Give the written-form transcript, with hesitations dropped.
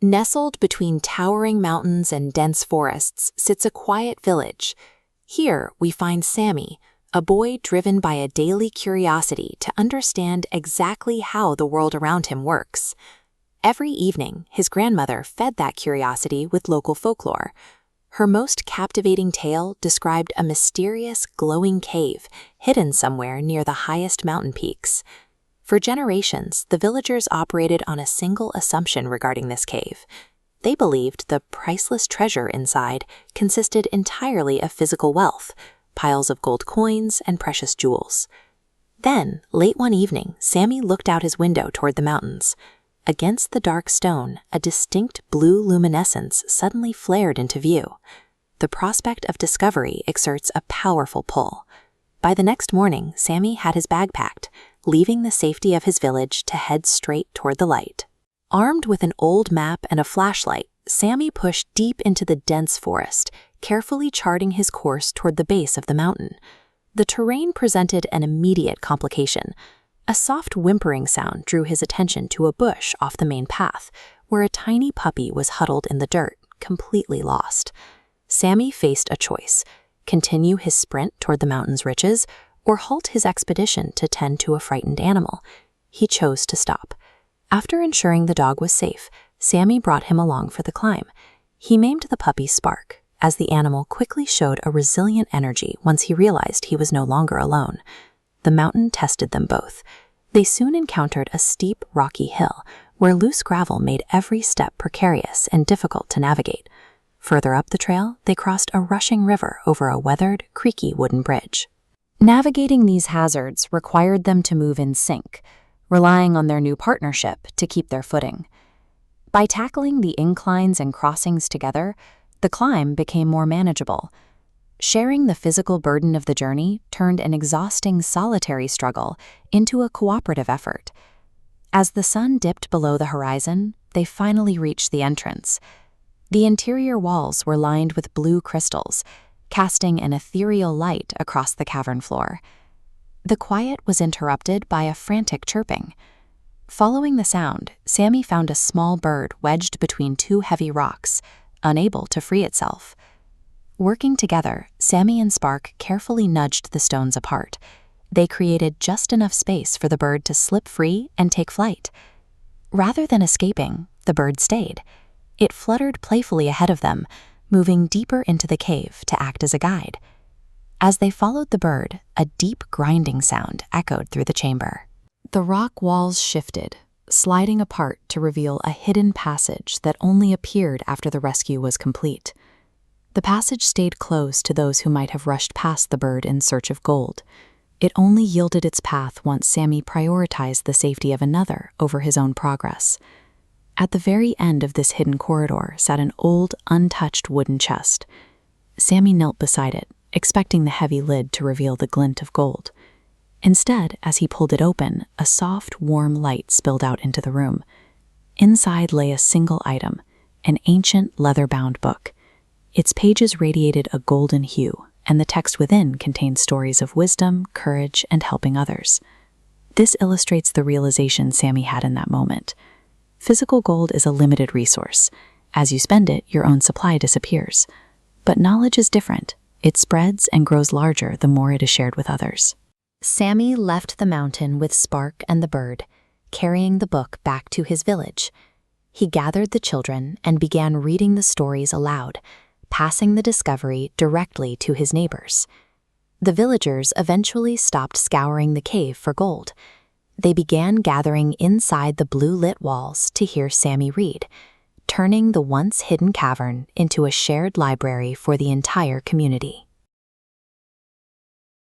Nestled between towering mountains and dense forests sits a quiet village. Here we find Sami, a boy driven by a daily curiosity to understand exactly how the world around him works. Every evening, his grandmother fed that curiosity with local folklore. Her most captivating tale described a mysterious, glowing cave hidden somewhere near the highest mountain peaks. For generations, the villagers operated on a single assumption regarding this cave. They believed the priceless treasure inside consisted entirely of physical wealth, piles of gold coins and precious jewels. Then, late one evening, Sami looked out his window toward the mountains. Against the dark stone, a distinct blue luminescence suddenly flared into view. The prospect of discovery exerts a powerful pull. By the next morning, Sami had his bag packed, leaving the safety of his village to head straight toward the light. Armed with an old map and a flashlight, Sami pushed deep into the dense forest, carefully charting his course toward the base of the mountain. The terrain presented an immediate complication. A soft whimpering sound drew his attention to a bush off the main path, where a tiny puppy was huddled in the dirt, completely lost. Sami faced a choice: continue his sprint toward the mountain's riches, or halt his expedition to tend to a frightened animal. He chose to stop. After ensuring the dog was safe, Sami brought him along for the climb. He named the puppy Spark, as the animal quickly showed a resilient energy once he realized he was no longer alone. The mountain tested them both. They soon encountered a steep, rocky hill, where loose gravel made every step precarious and difficult to navigate. Further up the trail, they crossed a rushing river over a weathered, creaky wooden bridge. Navigating these hazards required them to move in sync, relying on their new partnership to keep their footing. By tackling the inclines and crossings together, the climb became more manageable. Sharing the physical burden of the journey turned an exhausting solitary struggle into a cooperative effort. As the sun dipped below the horizon, they finally reached the entrance. The interior walls were lined with blue crystals, casting an ethereal light across the cavern floor. The quiet was interrupted by a frantic chirping. Following the sound, Sami found a small bird wedged between two heavy rocks, unable to free itself. Working together, Sami and Spark carefully nudged the stones apart. They created just enough space for the bird to slip free and take flight. Rather than escaping, the bird stayed. It fluttered playfully ahead of them, moving deeper into the cave to act as a guide. As they followed the bird, a deep grinding sound echoed through the chamber. The rock walls shifted, sliding apart to reveal a hidden passage that only appeared after the rescue was complete. The passage stayed closed to those who might have rushed past the bird in search of gold. It only yielded its path once Sami prioritized the safety of another over his own progress. At the very end of this hidden corridor sat an old, untouched wooden chest. Sami knelt beside it, expecting the heavy lid to reveal the glint of gold. Instead, as he pulled it open, a soft, warm light spilled out into the room. Inside lay a single item, an ancient, leather-bound book. Its pages radiated a golden hue, and the text within contained stories of wisdom, courage, and helping others. This illustrates the realization Sami had in that moment. Physical gold is a limited resource. As you spend it, your own supply disappears. But knowledge is different. It spreads and grows larger the more it is shared with others. Sami left the mountain with Spark and the bird, carrying the book back to his village. He gathered the children and began reading the stories aloud, passing the discovery directly to his neighbors. The villagers eventually stopped scouring the cave for gold. They began gathering inside the blue-lit walls to hear Sami read, turning the once-hidden cavern into a shared library for the entire community.